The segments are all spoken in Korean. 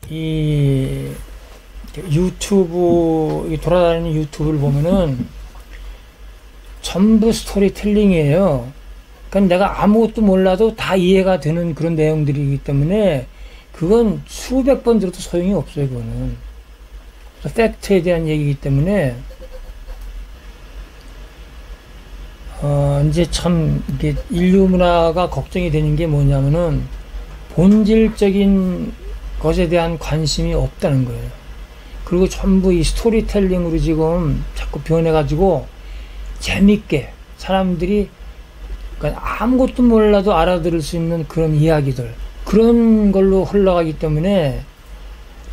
이 유튜브, 돌아다니는 유튜브를 보면은 전부 스토리텔링이에요. 그러니까 내가 아무것도 몰라도 다 이해가 되는 그런 내용들이기 때문에 그건 수백 번 들어도 소용이 없어요. 그거는 팩트에 대한 얘기이기 때문에 이제 참 이게 인류 문화가 걱정이 되는 게 뭐냐면은 본질적인 것에 대한 관심이 없다는 거예요. 그리고 전부 이 스토리텔링으로 지금 자꾸 변해가지고 재밌게 사람들이 그러니까 아무것도 몰라도 알아들을 수 있는 그런 이야기들, 그런 걸로 흘러가기 때문에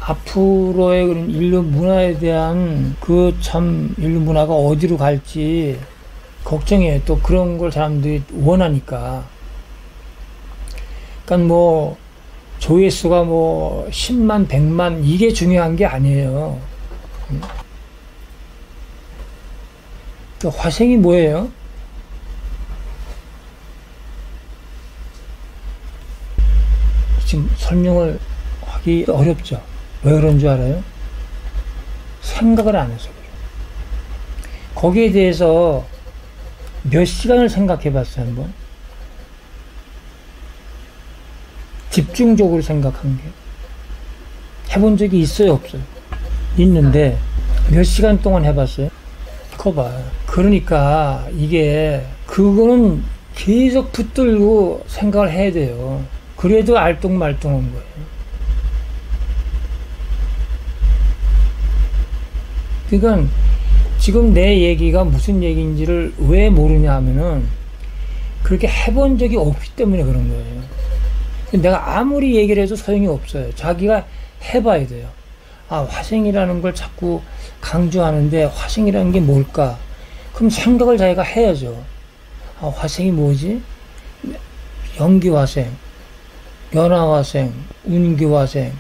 앞으로의 그런 인류 문화에 대한 그 참 인류 문화가 어디로 갈지 걱정이에요. 또 그런 걸 사람들이 원하니까. 그러니까 뭐 조회수가 뭐 10만, 100만 이게 중요한 게 아니에요. 화생이 뭐예요? 지금 설명을 하기 어렵죠. 왜 그런 줄 알아요? 생각을 안 해서 그래요. 거기에 대해서 몇 시간을 생각해 봤어요, 한번? 집중적으로 생각한 게. 해본 적이 있어요, 없어요? 있는데, 몇 시간 동안 해봤어요? 그거 봐요. 그러니까, 그거는 계속 붙들고 생각을 해야 돼요. 그래도 알똥말똥한 거예요. 그러니까, 지금 내 얘기가 무슨 얘기인지를 왜 모르냐 하면은, 그렇게 해본 적이 없기 때문에 그런 거예요. 내가 아무리 얘기를 해도 소용이 없어요. 자기가 해봐야 돼요. 아, 화생이라는 걸 자꾸 강조하는데 화생이라는 게 뭘까? 그럼 생각을 자기가 해야죠. 아, 화생이 뭐지? 연기화생, 연화화생, 운기화생.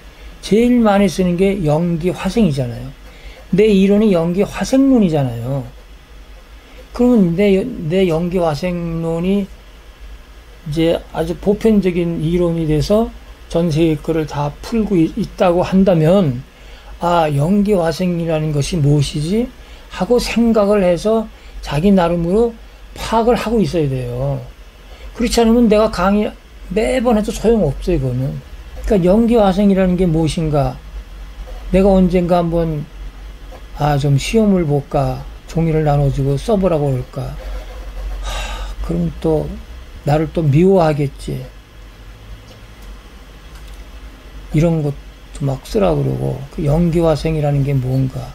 제일 많이 쓰는 게 연기화생이잖아요. 내 이론이 연기화생론이잖아요. 그러면 내 연기화생론이 이제 아주 보편적인 이론이 돼서 전 세계 거를 다 풀고 있다고 한다면, 아, 연기화생이라는 것이 무엇이지? 하고 생각을 해서 자기 나름으로 파악을 하고 있어야 돼요. 그렇지 않으면 내가 강의 매번 해도 소용없어요, 이거는. 그러니까 연기화생이라는 게 무엇인가? 내가 언젠가 한번, 좀 시험을 볼까? 종이를 나눠주고 써보라고 그럴까? 그럼 또, 나를 또 미워하겠지. 이런 것도 막 쓰라 그러고, 그 연기화생이라는 게 뭔가.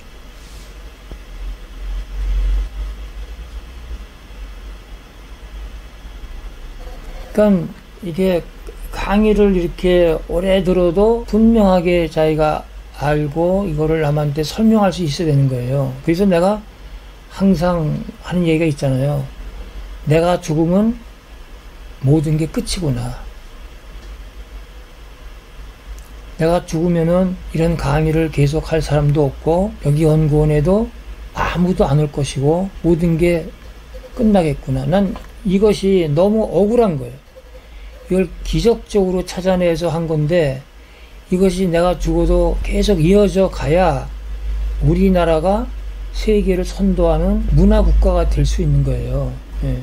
그러니까 이게 강의를 이렇게 오래 들어도 분명하게 자기가 알고 이거를 남한테 설명할 수 있어야 되는 거예요. 그래서 내가 항상 하는 얘기가 있잖아요. 내가 죽으면 모든 게 끝이구나. 내가 죽으면은 이런 강의를 계속 할 사람도 없고 여기 연구원에도 아무도 안 올 것이고 모든 게 끝나겠구나. 난 이것이 너무 억울한 거예요. 이걸 기적적으로 찾아내서 한 건데 이것이 내가 죽어도 계속 이어져 가야 우리나라가 세계를 선도하는 문화국가가 될 수 있는 거예요. 예.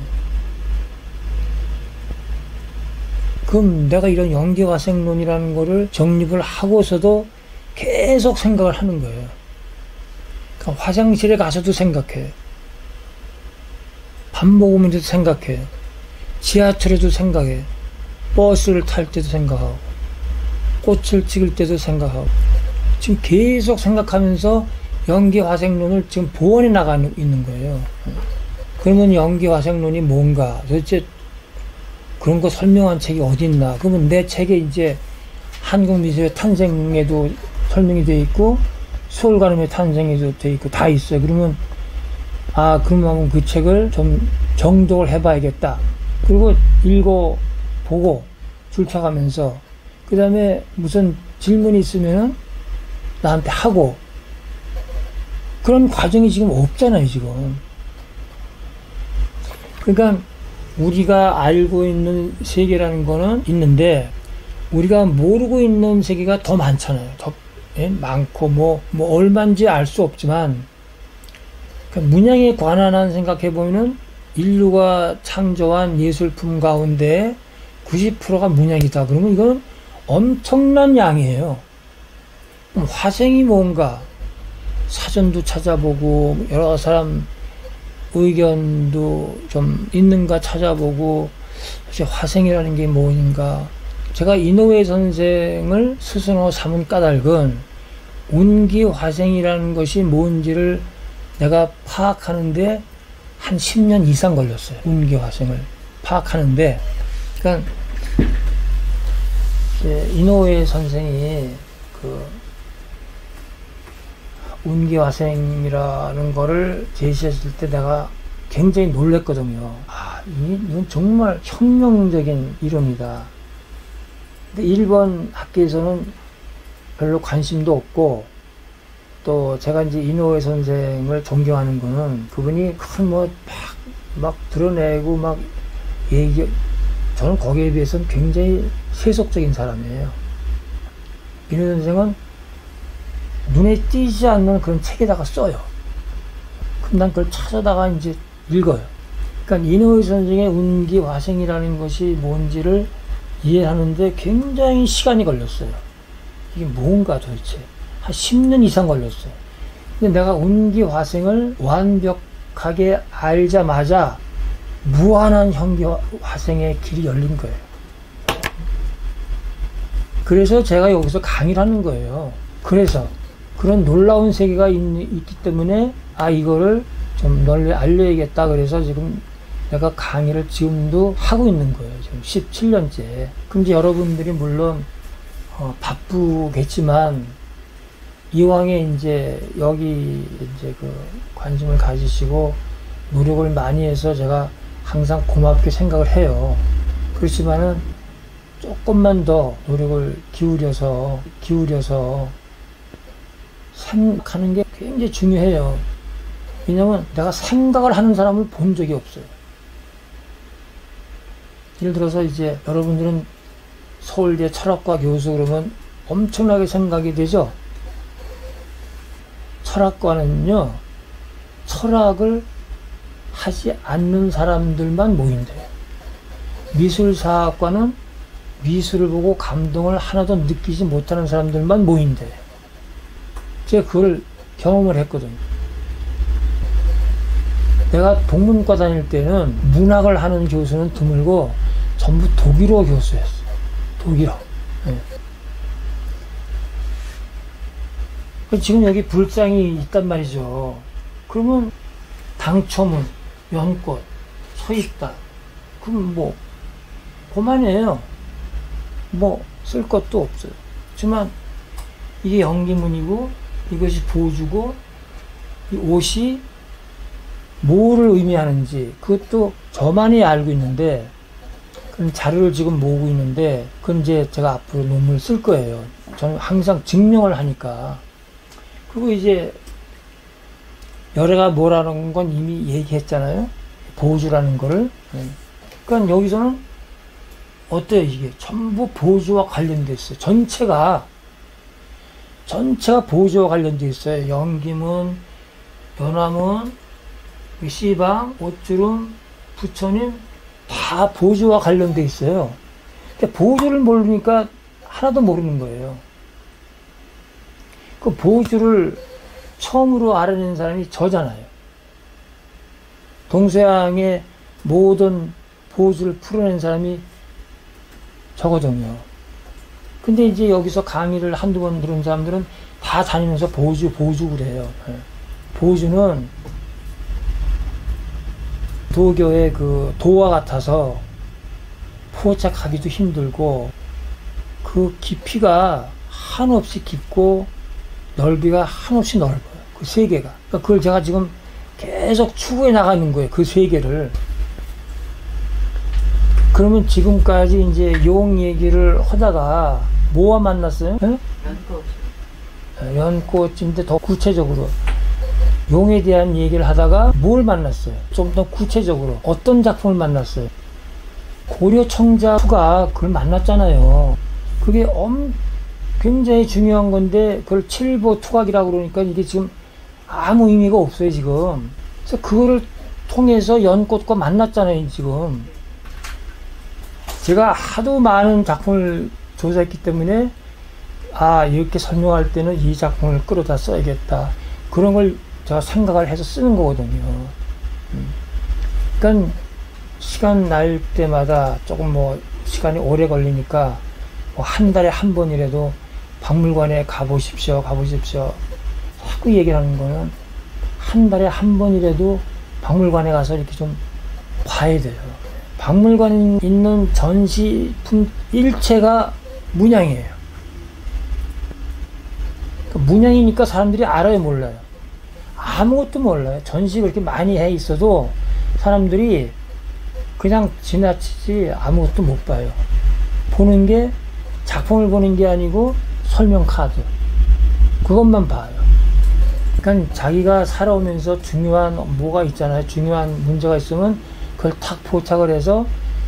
그럼 내가 이런 연기화생론이라는 거를 정립을 하고서도 계속 생각을 하는 거예요. 그러니까 화장실에 가서도 생각해. 밥 먹으면서도 생각해. 지하철에도 생각해. 버스를 탈 때도 생각하고. 꽃을 찍을 때도 생각하고. 지금 계속 생각하면서 연기화생론을 지금 보완해 나가고 있는 거예요. 그러면 연기화생론이 뭔가? 도대체 그런 거 설명한 책이 어디 있나? 그러면 내 책에 이제 한국미술의 탄생에도 설명이 되어 있고 서울가름의 탄생에도 되어 있고 다 있어요. 그러면 그러면 그 책을 좀 정독을 해봐야겠다. 그리고 읽어보고 줄쳐가면서 그 다음에 무슨 질문이 있으면은 나한테 하고 그런 과정이 지금 없잖아요, 지금. 그러니까 우리가 알고 있는 세계라는 거는 있는데 우리가 모르고 있는 세계가 더 많잖아요. 더 많고 뭐 얼마인지 알 수 없지만 그러니까 문양에 관한 한 생각해 보면은 인류가 창조한 예술품 가운데 90%가 문양이다. 그러면 이건 엄청난 양이에요. 화생이 뭔가 사전도 찾아보고 여러 사람 의견도 좀 있는가 찾아보고 화생이라는 게 뭔가 제가 이노우에 선생을 스승으로 삼은 까닭은 운기화생이라는 것이 뭔지를 내가 파악하는데 한 10년 이상 걸렸어요. 운기화생을 파악하는데 그러니까 이노우에 선생이 그 운기화생이라는 거를 제시했을 때 내가 굉장히 놀랬거든요. 이건 정말 혁명적인 이론이다. 근데 일본 학계에서는 별로 관심도 없고 또 제가 이제 이노우에 선생을 존경하는 거는 그분이 큰 막 드러내고 막 저는 거기에 비해서는 굉장히 세속적인 사람이에요. 이노우에 선생은 눈에 띄지 않는 그런 책에다가 써요. 그럼 난 그걸 찾아다가 이제 읽어요. 그러니까 이노우에 선생의 운기화생이라는 것이 뭔지를 이해하는데 굉장히 시간이 걸렸어요. 이게 뭔가 도대체 한 10년 이상 걸렸어요. 근데 내가 운기화생을 완벽하게 알자마자 무한한 현기화생의 길이 열린 거예요. 그래서 제가 여기서 강의를 하는 거예요. 그래서 그런 놀라운 세계가 있기 때문에 이거를 좀 널리 알려야겠다. 그래서 지금 내가 강의를 지금도 하고 있는 거예요. 지금 17년째. 그럼 이제 여러분들이 물론 바쁘겠지만 이왕에 이제 여기 이제 그 관심을 가지시고 노력을 많이 해서 제가 항상 고맙게 생각을 해요. 그렇지만은 조금만 더 노력을 기울여서 생각하는 게 굉장히 중요해요. 왜냐면 내가 생각을 하는 사람을 본 적이 없어요. 예를 들어서 이제 여러분들은 서울대 철학과 교수 그러면 엄청나게 생각이 되죠. 철학과는요, 철학을 하지 않는 사람들만 모인대요. 미술사학과는 미술을 보고 감동을 하나도 느끼지 못하는 사람들만 모인대요. 제가 그걸 경험을 했거든요. 내가 동문과 다닐 때는 문학을 하는 교수는 드물고 전부 독일어 교수였어요. 독일어. 네. 지금 여기 불상이 있단 말이죠. 그러면 당초문, 연꽃, 서있다. 그럼 뭐 그만해요. 뭐 쓸 것도 없어요. 하지만 이게 연기문이고 이것이 보주고 이 옷이 뭐를 의미하는지 그것도 저만이 알고 있는데 그런 자료를 지금 모으고 있는데 그건 이제 제가 앞으로 논문을 쓸 거예요. 저는 항상 증명을 하니까. 그리고 이제 열애가 뭐라는 건 이미 얘기했잖아요. 보주라는 거를. 그러니까 여기서는 어때요? 이게 전부 보주와 관련돼 있어요. 전체가 보주와 관련돼 있어요. 연기문, 연화문, 씨방, 옷주름, 부처님 다 보주와 관련돼 있어요. 근데 보주를 모르니까 하나도 모르는 거예요. 그 보주를 처음으로 알아낸 사람이 저잖아요. 동서양의 모든 보주를 풀어낸 사람이 저거든요. 근데 이제 여기서 강의를 한두 번 들은 사람들은 다 다니면서 보주 그래요. 보주는 도교의 그 도와 같아서 포착하기도 힘들고 그 깊이가 한없이 깊고 넓이가 한없이 넓어요. 그 세계가. 그러니까 그걸 제가 지금 계속 추구해 나가는 거예요. 그 세계를. 그러면 지금까지 이제 용 얘기를 하다가 뭐와 만났어요? 연꽃인데 더 구체적으로 용에 대한 얘기를 하다가 뭘 만났어요? 좀 더 구체적으로 어떤 작품을 만났어요? 고려청자가 그걸 만났잖아요. 그게 굉장히 중요한 건데 그걸 7보 투각이라고 그러니까 이게 지금 아무 의미가 없어요 지금. 그래서 그거를 통해서 연꽃과 만났잖아요 지금. 제가 하도 많은 작품을 조사했기 때문에 이렇게 설명할 때는 이 작품을 끌어다 써야겠다, 그런 걸 제가 생각을 해서 쓰는 거거든요. 그러니까 시간 날 때마다 조금 시간이 오래 걸리니까 한 달에 한 번이라도 박물관에 가보십시오. 자꾸 얘기를 하는 거는 한 달에 한 번이라도 박물관에 가서 이렇게 좀 봐야 돼요. 박물관에 있는 전시품 일체가 문양이에요. 그러니까 문양이니까 사람들이 알아요, 몰라요? 아무것도 몰라요. 전시가 그렇게 많이 해 있어도 사람들이 그냥 지나치지 아무것도 못 봐요. 보는 게 작품을 보는 게 아니고 설명 카드, 그것만 봐요. 그러니까 자기가 살아오면서 중요한 뭐가 있잖아요. 중요한 문제가 있으면 그걸 탁 포착을 해서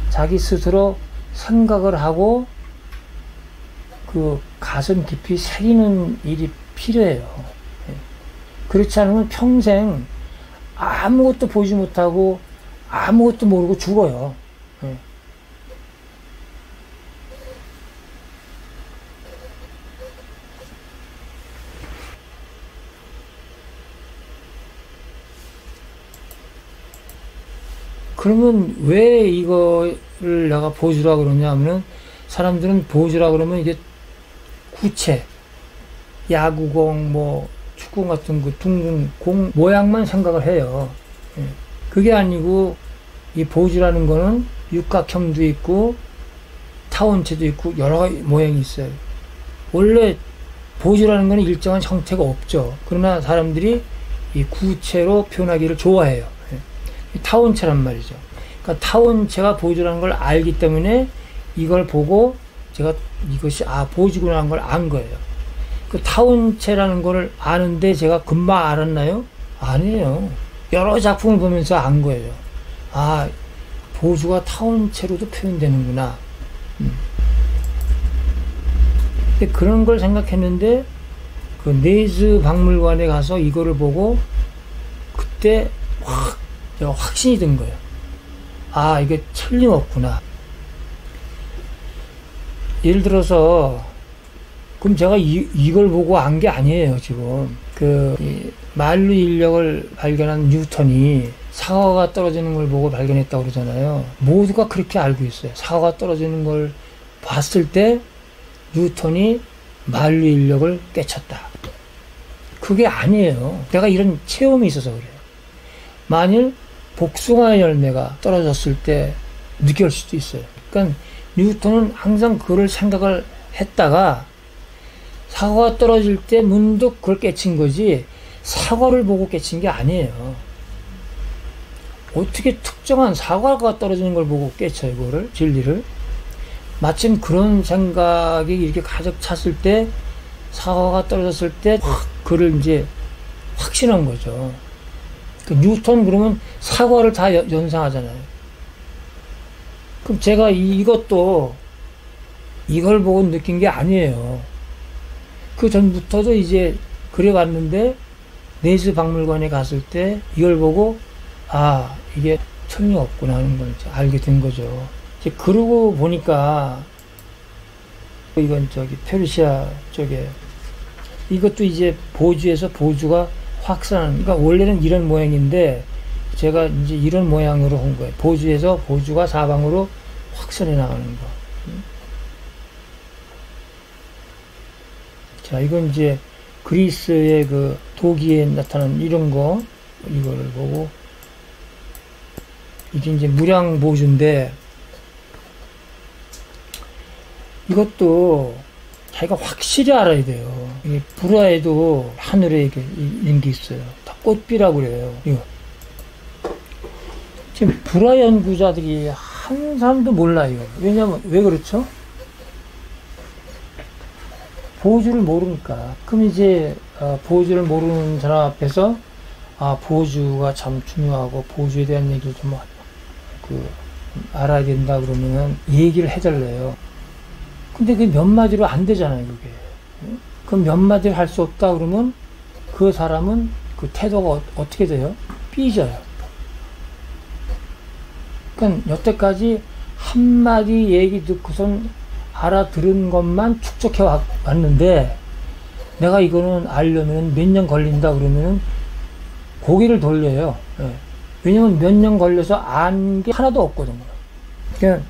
자기 스스로 생각을 하고 그 가슴 깊이 새기는 일이 필요해요. 그렇지 않으면 평생 아무것도 보지 못하고 아무것도 모르고 죽어요. 그러면 왜 이거를 내가 보여주라 그러냐 하면은, 사람들은 보여주라 그러면 이게 구체, 야구공, 축구 같은 그 둥근 공 모양만 생각을 해요. 그게 아니고, 이 보여주라는 거는 육각형도 있고, 타원체도 있고, 여러 가지 모양이 있어요. 원래 보여주라는 거는 일정한 형태가 없죠. 그러나 사람들이 이 구체로 표현하기를 좋아해요. 타원체란 말이죠. 그러니까 타원체가 보여주라는 걸 알기 때문에 이걸 보고 제가 이것이 보여주구나 하는 걸 안 거예요. 그 타원체라는 걸 아는데 제가 금방 알았나요? 아니에요. 여러 작품을 보면서 안 거예요. 보여주가 타원체로도 표현되는구나. 근데 그런 걸 생각했는데 그 네즈 박물관에 가서 이거를 보고 그때 제가 확신이 든 거예요. 이게 틀림없구나. 예를 들어서, 그럼 제가 이걸 보고 안 게 아니에요, 지금. 만루 인력을 발견한 뉴턴이 사과가 떨어지는 걸 보고 발견했다고 그러잖아요. 모두가 그렇게 알고 있어요. 사과가 떨어지는 걸 봤을 때 뉴턴이 만루 인력을 깨쳤다. 그게 아니에요. 내가 이런 체험이 있어서 그래요. 만일 복숭아 열매가 떨어졌을 때 느낄 수도 있어요. 그러니까 뉴턴은 항상 그걸 생각을 했다가 사과가 떨어질 때 문득 그걸 깨친 거지, 사과를 보고 깨친 게 아니에요. 어떻게 특정한 사과가 떨어지는 걸 보고 깨쳐요, 그거를, 진리를. 마침 그런 생각이 이렇게 가득 찼을 때, 사과가 떨어졌을 때 그걸 이제 확신한 거죠. 뉴턴 그러면 사과를 다 연상하잖아요. 그럼 제가 이것도 이걸 보고 느낀 게 아니에요. 그 전부터도 이제 그래 왔는데 네즈 박물관에 갔을 때 이걸 보고 이게 틀림없구나 하는 걸 알게 된 거죠. 이제 그러고 보니까 이건 페르시아 쪽에 이것도 이제 보주에서 보주가 확산하는, 그러니까 원래는 이런 모양인데 제가 이제 이런 모양으로 한 거예요. 보주에서 보주가 사방으로 확산해 나가는 거. 자, 이건 이제 그리스의 그 도기에 나타난 이런 거, 이거를 보고, 이게 이제 무량 보주인데, 이것도 자기가 확실히 알아야 돼요. 이게 불화에도 하늘에 이런 게 있어요. 다 꽃비라고 그래요. 이거. 지금 불화 연구자들이 한 사람도 몰라요. 왜냐면, 왜 그렇죠? 보주를 모르니까. 그럼 이제, 보주를 모르는 사람 앞에서, 보주가 참 중요하고, 보주에 대한 얘기를 좀, 알아야 된다 그러면 얘기를 해달래요. 근데 그 몇 마디로 안 되잖아요, 그게. 그 몇 마디를 할 수 없다 그러면 그 사람은 그 태도가 어떻게 돼요? 삐져요. 그러니까 여태까지 한마디 얘기 듣고선 알아들은 것만 축적해 왔는데, 내가 이거는 알려면 몇 년 걸린다 그러면은 고개를 돌려요. 예. 왜냐면 몇 년 걸려서 안 게 하나도 없거든요. 그러니까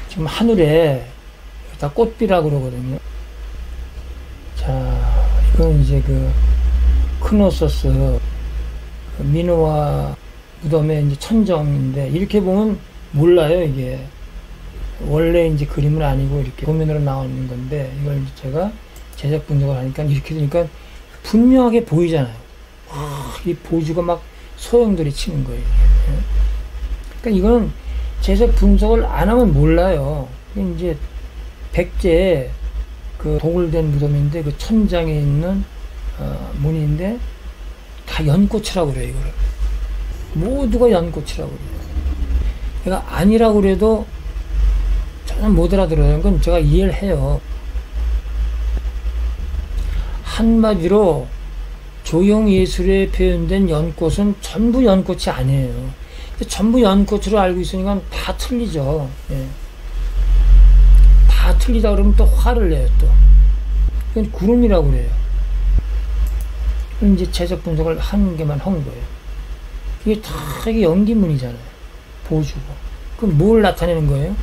지금 하늘에 다 꽃비라고 그러거든요. 자, 이건 이제 그 크노소스 미노아 무덤의 이제 천정인데, 이렇게 보면 몰라요, 이게. 원래 이제 그림은 아니고 이렇게 도면으로 나오는 건데, 이걸 이제 제가 제작 분석을 하니까 이렇게 되니까 분명하게 보이잖아요. 이 보주가 막 소용돌이 치는 거예요. 그러니까 이거는 제작 분석을 안 하면 몰라요. 이제 백제 그 도굴된 무덤인데, 그 천장에 있는 문인데 다 연꽃이라고 그래요. 이거를 모두가 연꽃이라고 그래요. 내가 아니라고 그래도 전혀 못 알아들어요. 그건 제가 이해를 해요. 한마디로 조형예술에 표현된 연꽃은 전부 연꽃이 아니에요. 근데 전부 연꽃으로 알고 있으니까 다 틀리죠. 예. 다 틀리다 그러면 또 화를 내요, 또. 그건 구름이라고 그래요. 이제 제작 분석을 한 개만 한 거예요. 이게 다 이게 연기문이잖아요. 보주고. 그럼 뭘 나타내는 거예요?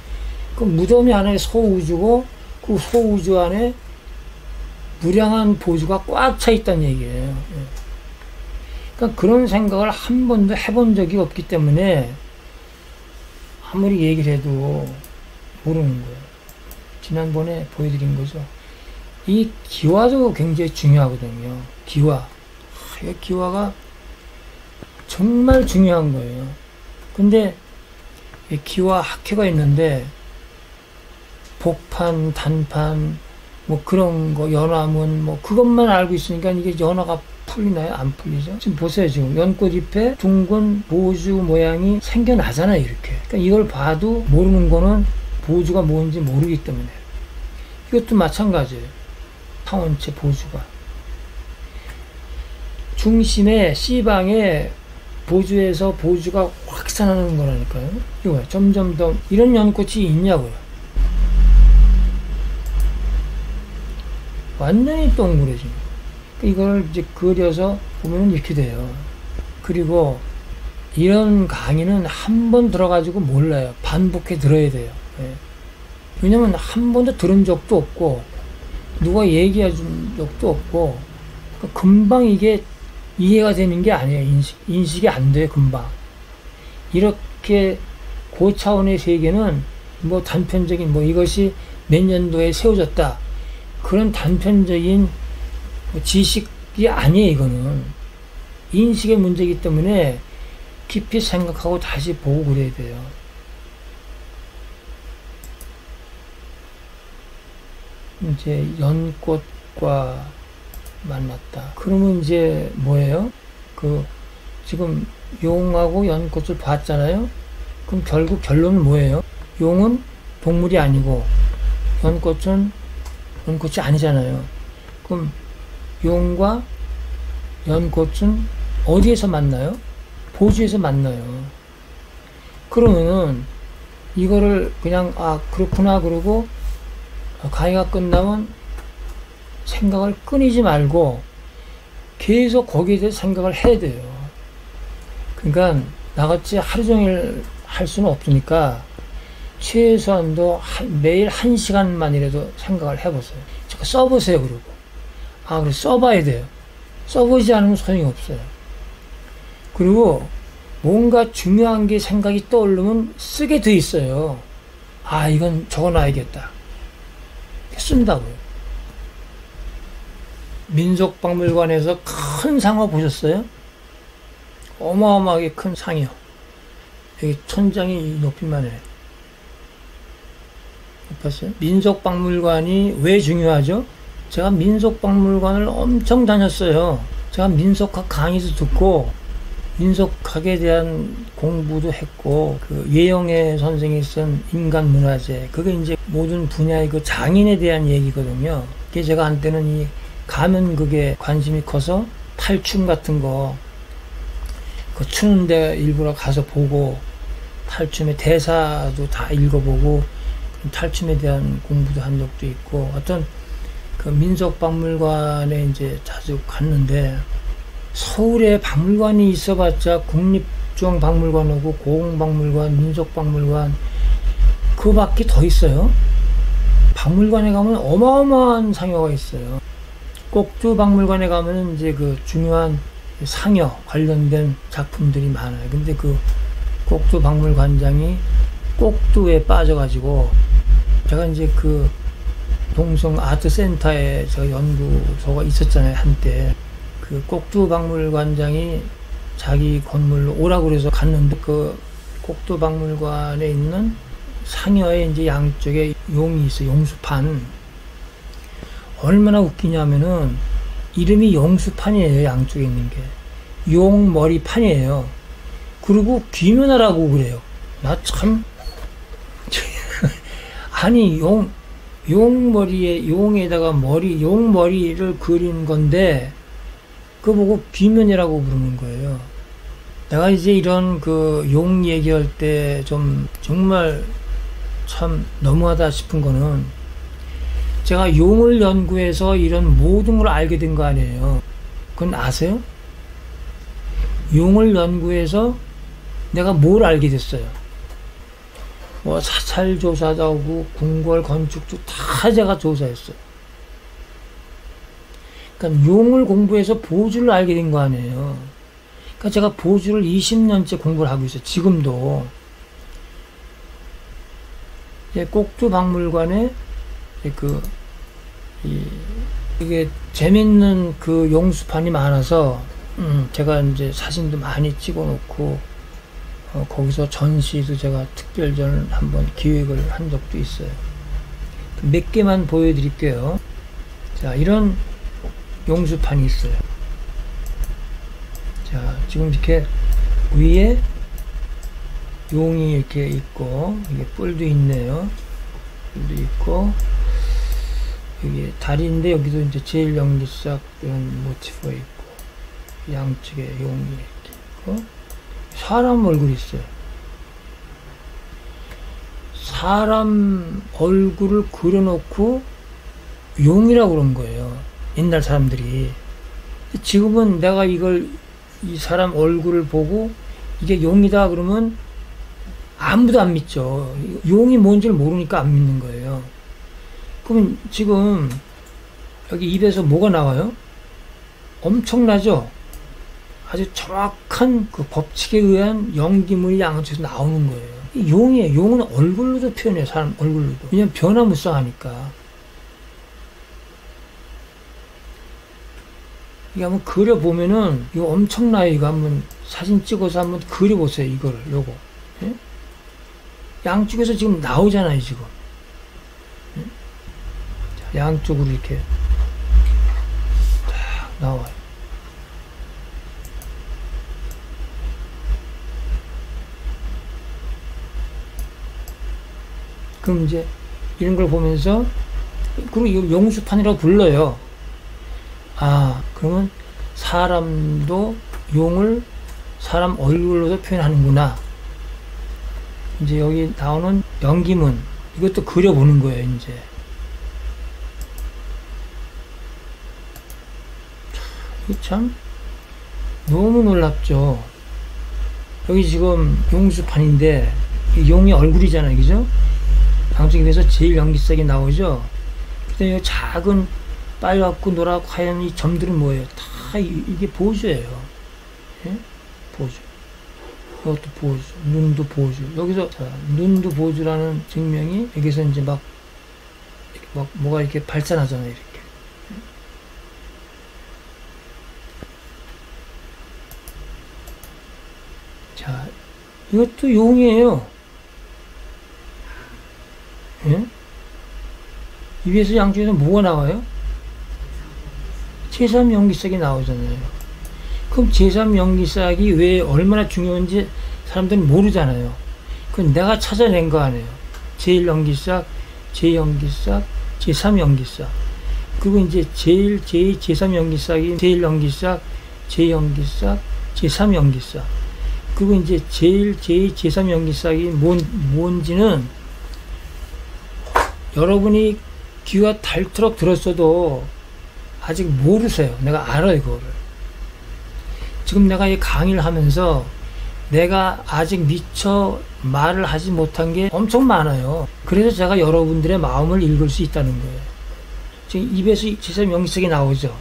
그 무덤이 안에 소우주고, 그 소우주 안에 무량한 보주가 꽉 차 있다는 얘기예요. 예. 그러니까 그런 생각을 한 번도 해본 적이 없기 때문에 아무리 얘기를 해도 모르는 거예요. 지난번에 보여드린 거죠. 이 기와도 굉장히 중요하거든요. 기와. 이 기와가 정말 중요한 거예요. 근데 이 기와 학회가 있는데, 복판, 단판, 뭐 그런 거, 연화문, 뭐 그것만 알고 있으니까 이게 연화가 풀리나요? 안 풀리죠? 지금 보세요. 지금 연꽃잎에 둥근 보주 모양이 생겨나잖아요. 이렇게. 그러니까 이걸 봐도 모르는 거는 보주가 뭔지 모르기 때문에. 이것도 마찬가지예요. 타원체 보주가. 중심에 C방에 보주에서 보주가 확산하는 거라니까요. 이거야. 점점 더 이런 연꽃이 있냐고요. 완전히 동그래집니다. 이걸 이제 그려서 보면 이렇게 돼요. 그리고 이런 강의는 한 번 들어가지고 몰라요. 반복해 들어야 돼요. 예. 왜냐면 한 번도 들은 적도 없고, 누가 얘기해 준 적도 없고, 금방 이게 이해가 되는 게 아니에요. 인식이 안 돼요, 금방. 이렇게 고차원의 세계는 뭐 단편적인, 뭐 이것이 몇 년도에 세워졌다, 그런 단편적인 지식이 아니에요. 이거는 인식의 문제이기 때문에 깊이 생각하고 다시 보고 그래야 돼요. 이제 연꽃과 만났다. 그러면 이제 뭐예요? 그 지금 용하고 연꽃을 봤잖아요. 그럼 결국 결론은 뭐예요? 용은 동물이 아니고 연꽃은 연꽃이 아니잖아요. 그럼 용과 연꽃은 어디에서 만나요? 보주에서 만나요. 그러면은 이거를 그냥 그렇구나 그러고 강의가 끝나면 생각을 끊이지 말고 계속 거기에 대해서 생각을 해야 돼요. 그러니까 나같이 하루 종일 할 수는 없으니까 최소한도 매일 1시간만이라도 생각을 해보세요. 써보세요. 그리고 그래 써봐야 돼요. 써보지 않으면 소용이 없어요. 그리고 뭔가 중요한 게 생각이 떠오르면 쓰게 돼 있어요. 이건 적어놔야겠다. 쓴다고요. 민속박물관에서 큰 상어 보셨어요? 어마어마하게 큰 상이요. 여기 천장이 높이만 해. 봤어요? 민속박물관이 왜 중요하죠? 제가 민속박물관을 엄청 다녔어요. 제가 민속학 강의도 듣고 민속학에 대한 공부도 했고, 그 예영애 선생이 쓴 인간문화재, 그게 이제 모든 분야의 그 장인에 대한 얘기거든요. 그게 제가 한때는 이 가면극에 관심이 커서 탈춤 같은 거, 그 추는데 일부러 가서 보고, 탈춤의 대사도 다 읽어보고, 탈춤에 대한 공부도 한 적도 있고, 어떤 그 민속박물관에 이제 자주 갔는데, 서울에 박물관이 있어봤자 국립중앙박물관하고 고궁박물관, 민속박물관 그 밖에 더 있어요. 박물관에 가면 어마어마한 상여가 있어요. 꼭두박물관에 가면 이제 그 중요한 상여 관련된 작품들이 많아요. 근데 그 꼭두박물관장이 꼭두에 빠져가지고, 제가 이제 그 동성 아트센터에 저 연구소가 있었잖아요, 한때. 그 꼭두박물관장이 자기 건물로 오라고 그래서 갔는데, 그 꼭두박물관에 있는 상여에 이제 양쪽에 용이 있어요. 용수판. 얼마나 웃기냐면은 이름이 용수판이에요. 양쪽에 있는 게 용머리판이에요. 그리고 귀면하라고 그래요. 나 참 아니 용머리에 용에다가 머리 용머리를 그린 건데 그거 보고 귀면이라고 부르는 거예요. 내가 이제 이런 그 용 얘기할 때 좀 정말 참 너무하다 싶은 거는, 제가 용을 연구해서 이런 모든 걸 알게 된 거 아니에요. 그건 아세요? 용을 연구해서 내가 뭘 알게 됐어요? 뭐 사찰 조사도 하고 궁궐 건축도 다 제가 조사했어요. 그러니까 용을 공부해서 보주를 알게 된 거 아니에요. 그러니까 제가 보주를 20년째 공부를 하고 있어요. 지금도. 꼭두박물관에 이게 재밌는 그 용수판이 많아서 제가 이제 사진도 많이 찍어 놓고 거기서 전시도 제가 특별전을 한번 기획을 한 적도 있어요. 몇 개만 보여드릴게요. 자, 이런 용수판이 있어요. 자, 지금 이렇게 위에 용이 이렇게 있고, 이게 뿔도 있네요. 뿔도 있고, 여기 다리인데 여기도 이제 제일 연기싹 이런 모티프가 있고, 양쪽에 용이 이렇게 있고, 사람 얼굴이 있어요. 사람 얼굴을 그려놓고 용이라고 그런 거예요. 옛날 사람들이. 지금은 내가 이 사람 얼굴을 보고 이게 용이다 그러면 아무도 안 믿죠. 용이 뭔지를 모르니까 안 믿는 거예요. 그러면 지금 여기 입에서 뭐가 나와요? 엄청나죠? 아주 정확한 그 법칙에 의한 연기물이 양쪽에서 나오는 거예요. 용이에요. 용은 얼굴로도 표현해요. 사람 얼굴로도. 왜냐면 변화무쌍하니까. 이거 한번 그려보면은 이거 엄청나요. 이거 한번 사진 찍어서 한번 그려보세요. 이거를 요거. 예? 양쪽에서 지금 나오잖아요. 지금. 예? 자, 양쪽으로 이렇게 딱 나와요. 그럼 이제 이런 걸 보면서, 그리고 이거 용수판이라고 불러요. 아, 그러면 사람도 용을 사람 얼굴로도 표현하는구나. 이제 여기 나오는 연기문, 이것도 그려보는 거예요, 이제. 이게 참 너무 놀랍죠. 여기 지금 용수판인데 용의 얼굴이잖아요, 그죠? 양쪽에 비해서 제일 연기색이 나오죠. 그다음에 이 작은 빨갛고 노랗고 하얀 이 점들은 뭐예요? 다 이게 보조예요. 예? 보조. 이것도 보조. 눈도 보조. 여기서 자, 눈도 보조라는 증명이 여기서 이제 막 뭐가 이렇게 발산하잖아요, 이렇게. 자, 이것도 용이에요. 예? 입에서 양쪽에서 뭐가 나와요? 제3 연기색이 나오잖아요. 그럼 제3연기싹이 왜 얼마나 중요한지 사람들은 모르잖아요. 그건 내가 찾아낸 거 아니에요. 제1연기싹, 제2연기싹, 제3연기싹. 그리고 이제 제3연기싹이 제1연기싹, 제2연기싹, 제3연기싹. 그리고 이제 제3연기싹이 뭔지는 여러분이 귀가 닳도록 들었어도 아직 모르세요. 내가 알아요, 그거를. 지금 내가 이 강의를 하면서 내가 아직 미처 말을 하지 못한 게 엄청 많아요. 그래서 제가 여러분들의 마음을 읽을 수 있다는 거예요. 지금 입에서 제3연기싹이 나오죠.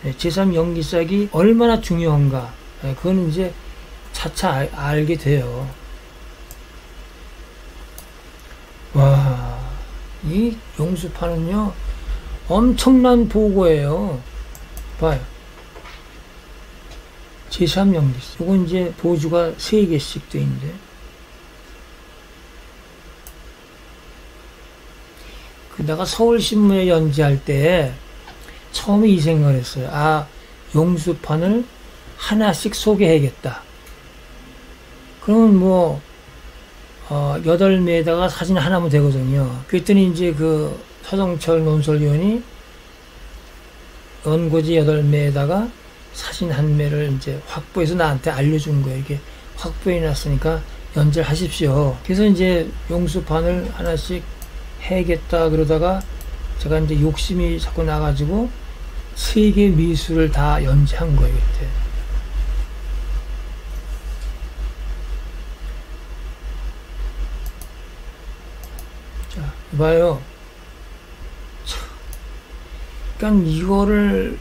제3연기싹이 얼마나 중요한가. 그거는 이제 차차 알게 돼요. 와, 이 용수파는요, 엄청난 보고예요. 봐요. 제3연기싹. 이건 이제 보주가 3개씩 돼 있는데. 내가 서울신문에 연재할 때 처음에 이 생각을 했어요. 아, 용수판을 하나씩 소개해야겠다. 그러면 뭐 8매에다가 사진 하나면 되거든요. 그랬더니 이제 그 서정철 논설위원이 연고지 8매에다가 사진 1매를 이제 확보해서 나한테 알려준 거예요. 이게 확보해 놨으니까 연재를 하십시오. 그래서 이제 용수판을 하나씩 해야겠다 그러다가 제가 이제 욕심이 자꾸 나가지고 3개 미술을 다 연재한 거예요, 그때. 자, 이봐요. 그러니까 이거를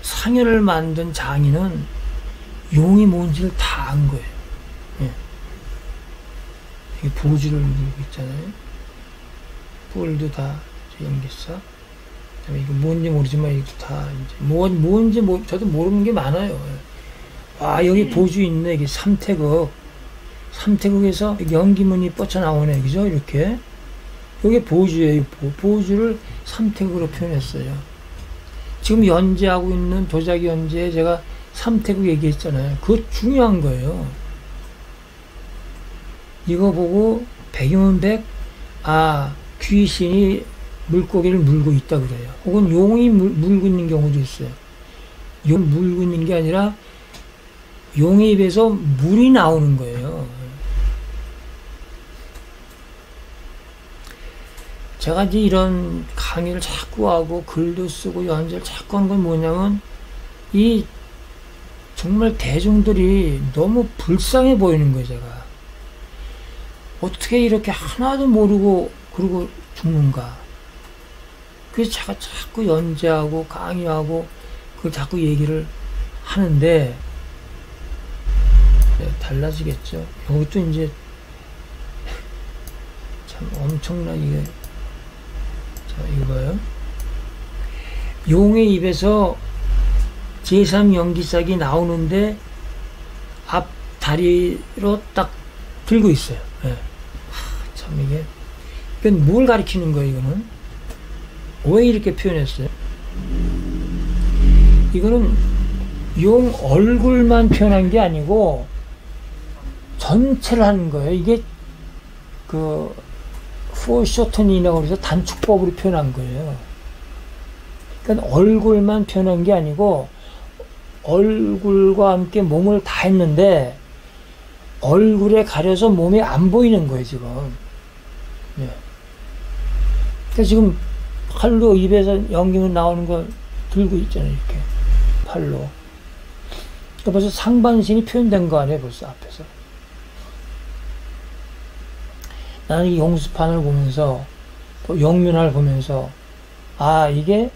상여를 만든 장인은 용이 뭔지를 다 안 거예요. 예. 이게 보주를 누르고 있잖아요. 뿔도 다 연기싹. 이거 뭔지 모르지만 이거 다 이제 뭔지 저도 모르는 게 많아요. 아, 여기 보주 있네. 이게 삼태극. 삼태극에서 연기문이 뻗쳐 나오네, 그죠? 이렇게. 이게 보주예요. 보주를 삼태극으로 표현했어요. 지금 연재하고 있는 도자기 연재에 제가 삼태극 얘기했잖아요. 그거 중요한 거예요. 이거 보고 백이면 백, 아, 귀신이 물고기를 물고 있다 그래요. 혹은 용이 물고 있는 경우도 있어요. 용 물고 있는 게 아니라 용의 입에서 물이 나오는 거예요. 제가 이제 이런 강의를 자꾸 하고 글도 쓰고 연재를 자꾸 하는 건 뭐냐면 이 정말 대중들이 너무 불쌍해 보이는 거예요. 제가 어떻게 이렇게 하나도 모르고 그러고 죽는가. 그래서 제가 자꾸 연재하고 강의하고 그걸 자꾸 얘기를 하는데 달라지겠죠. 이것도 이제 참 엄청나게. 자, 이거요. 용의 입에서 제3연기싹이 나오는데 앞 다리로 딱 들고 있어요. 네. 참 이게 이건 뭘 가리키는 거예요? 이거는 왜 이렇게 표현했어요? 이거는 용 얼굴만 표현한 게 아니고 전체를 하는 거예요. 이게 그 포쇼토니라고 해서 단축법으로 표현한 거예요. 그러니까 얼굴만 표현한 게 아니고 얼굴과 함께 몸을 다 했는데 얼굴에 가려서 몸이 안 보이는 거예요, 지금. 예. 그러니까 지금 팔로 입에서 연기문 나오는 거 들고 있잖아요, 이렇게. 팔로. 그러니까 벌써 상반신이 표현된 거 아니에요, 벌써 앞에서. 나는 이 용수판을 보면서, 또 용면화를 보면서, 아, 이게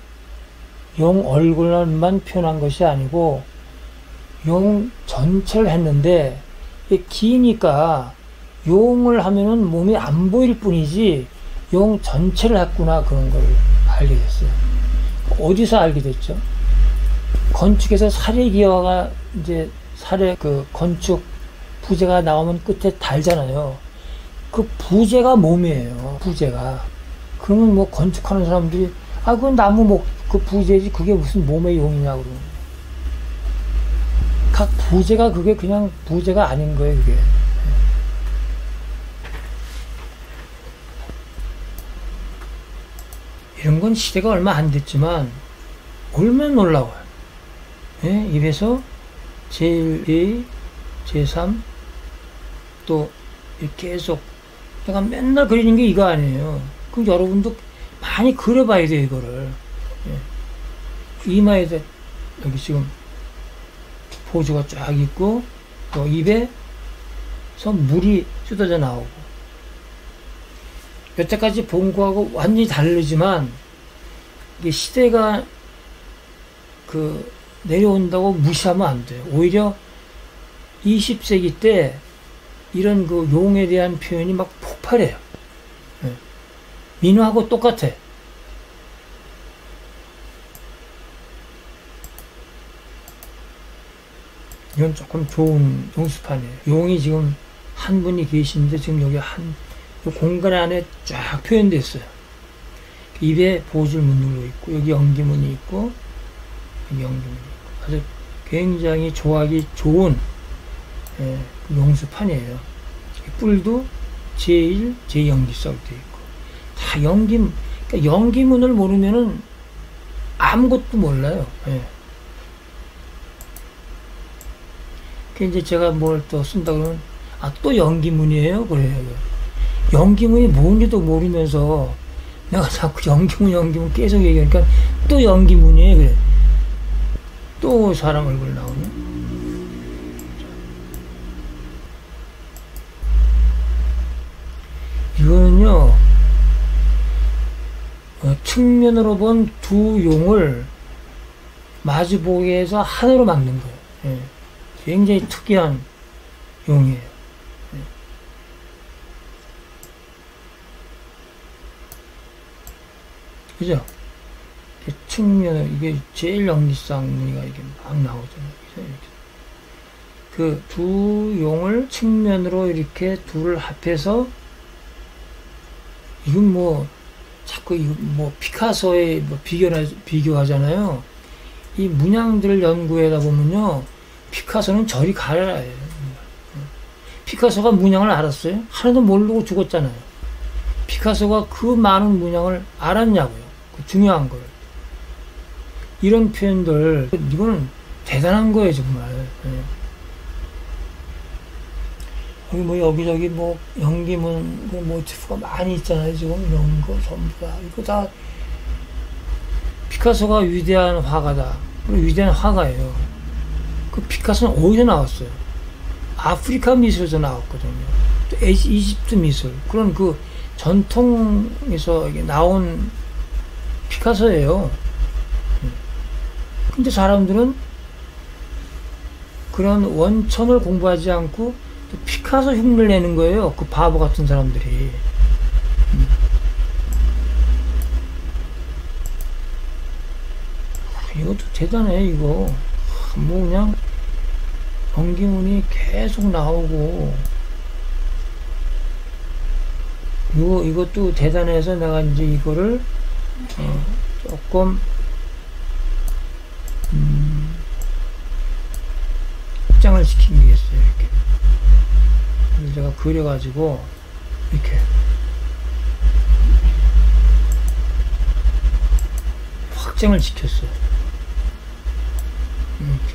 용 얼굴만 표현한 것이 아니고, 용 전체를 했는데, 이게 기니까, 용을 하면은 몸이 안 보일 뿐이지, 용 전체를 했구나, 그런 걸 알게 됐어요. 어디서 알게 됐죠? 건축에서 사례기와가 이제 그 건축 부재가 나오면 끝에 달잖아요. 그 부재가 몸이에요. 부재가. 그러면 뭐 건축하는 사람들이 그건 나무 그 부재지 그게 무슨 몸의 용이냐 그러는. 각 부제가 그게 그냥 부제가 아닌 거예요, 그게. 이런 건 시대가 얼마 안 됐지만 얼마나 놀라워요. 예? 이래서 제1, 제3 또 이렇게 계속 내가 맨날 그리는 게 이거 아니에요. 그럼 여러분도 많이 그려봐야 돼요, 이거를. 예. 이마에다 여기 지금 포즈가 쫙 있고 또 입에서 물이 쏟아져 나오고 여태까지 본 거하고 완전히 다르지만 이게 시대가 그 내려온다고 무시하면 안 돼요. 오히려 20세기 때 이런 그 용에 대한 표현이 막 폭발해요. 예. 민화하고 똑같아. 이건 조금 좋은 용수판이에요. 용이 지금 한 분이 계시는데 지금 여기 공간 안에 쫙 표현되어 있어요. 입에 보줄 문으로 있고 여기 연기문이 있고 여기 연기문이 있고 아주 굉장히 조하기 좋은 용수판이에요. 뿔도 제1, 제2연기석으로 되어 있고 다 그러니까 연기문을 모르면은 아무것도 몰라요. 예. 그 이제 제가 뭘 또 쓴다 그러면 또 연기문이에요? 그래요. 연기문이 뭔지도 모르면서 내가 자꾸 연기문 계속 얘기하니까 또 연기문이에요. 그래. 또 사람 얼굴 나오네. 이거는요, 측면으로 본 두 용을 마주보게 해서 하나로 만든 거예요. 예. 굉장히 특이한 용이에요. 예. 그죠? 측면을, 이게 제일 연기쌍무늬가 이게 막 나오잖아요. 그 두 용을 측면으로 이렇게 둘을 합해서 이건 뭐 자꾸 이거 뭐 피카소에 뭐 비교하잖아요. 이 문양들을 연구하다 보면요, 피카소는 저리 가라. 피카소가 문양을 알았어요? 하나도 모르고 죽었잖아요. 피카소가 그 많은 문양을 알았냐고요. 그 중요한 걸. 이런 표현들, 이거는 대단한 거예요, 정말. 여기 뭐 여기저기 뭐 연기문 그 모티프가 많이 있잖아요. 지금 이런 거 전부 다 이거 다 피카소가 위대한 화가다. 위대한 화가예요. 그 피카소는 어디서 나왔어요? 아프리카 미술에서 나왔거든요. 또 이집트 미술 그런 그 전통에서 나온 피카소예요. 근데 사람들은 그런 원천을 공부하지 않고 피카소 흉내를 내는 거예요. 그 바보 같은 사람들이. 이것도 대단해, 이거. 뭐 그냥 연기문이 계속 나오고. 이것도 대단해서 내가 이제 이거를 조금 확장을 시킨 게 있어요. 이렇게. 그래서 제가 그려가지고 이렇게 확장을 시켰어요. 이렇게.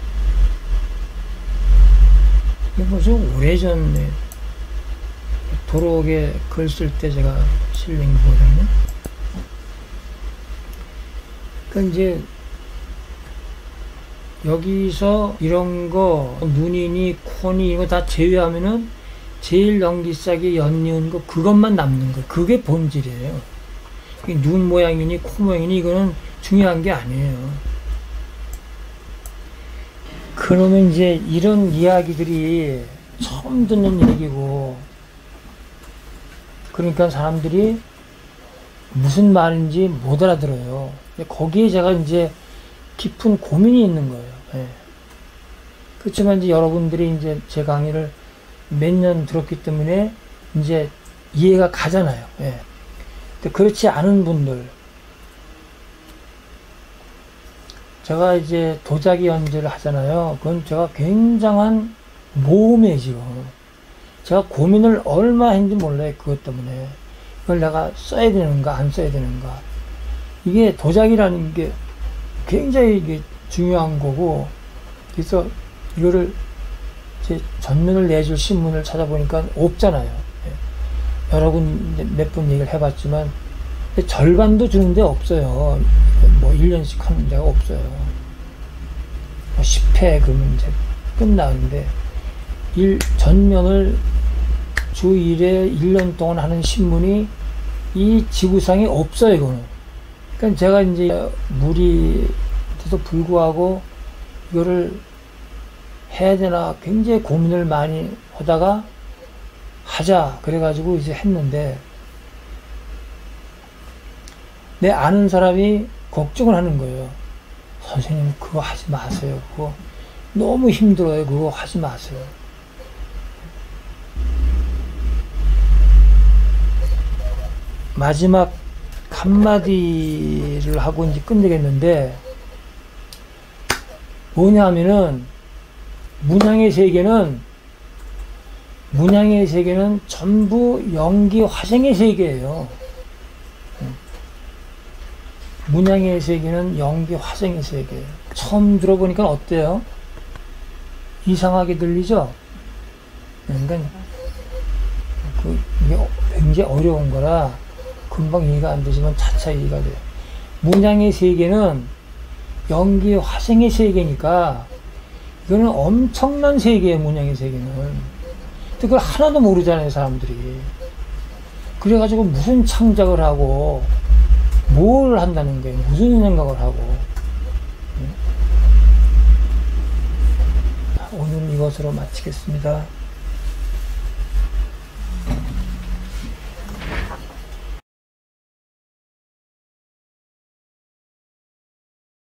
이게 벌써 오래전에 도록에 글 쓸 때 제가 실린 거거든요. 그러니까 이제 여기서 이런 거 눈이니 코니 이거 다 제외하면은 제일 연기싹이 연니은 거 그것만 남는 거 그게 본질이에요. 눈 모양이니 코 모양이니 이거는 중요한 게 아니에요. 그러면 이제 이런 이야기들이 처음 듣는 얘기고 그러니까 사람들이 무슨 말인지 못 알아들어요. 거기에 제가 이제 깊은 고민이 있는 거예요. 예. 그렇지만 이제 여러분들이 이제 제 강의를 몇 년 들었기 때문에 이제 이해가 가잖아요. 예. 근데 그렇지 않은 분들, 제가 이제 도자기 연재를 하잖아요. 그건 제가 굉장한 모험이지요. 제가 고민을 얼마 했는지 몰라요. 그것 때문에. 이걸 내가 써야 되는가, 안 써야 되는가. 이게 도자기라는 게 굉장히 이게 중요한 거고, 그래서 이거를 제 전면을 내줄 신문을 찾아보니까 없잖아요. 여러 군 몇 번 얘기를 해봤지만, 절반도 주는데 없어요. 뭐 1년씩 하는 데가 없어요. 뭐 10회 그러면 이제 끝나는데, 전면을 주 1회 1년 동안 하는 신문이 이 지구상에 없어요, 이거는. 그러니까 제가 이제 무리에도 불구하고 이거를 해야 되나 굉장히 고민을 많이 하다가 하자 그래가지고 이제 했는데, 내 아는 사람이 걱정을 하는 거예요. 선생님 그거 하지 마세요. 그거 너무 힘들어요. 그거 하지 마세요. 마지막 한마디를 하고 이제 끝내겠는데, 뭐냐면은 문양의 세계는 전부 연기 화생의 세계예요. 문양의 세계는 연기 화생의 세계예요. 처음 들어보니까 어때요? 이상하게 들리죠? 그러니까 이게 굉장히 어려운 거라 금방 이해가 안 되지만 차차 이해가 돼요. 문양의 세계는 연기 화생의 세계니까 이거는 엄청난 세계예요. 문양의 세계는. 근데 그걸 하나도 모르잖아요, 사람들이. 그래가지고 무슨 창작을 하고 뭘 한다는 거예요. 무슨 생각을 하고. 오늘은 이것으로 마치겠습니다.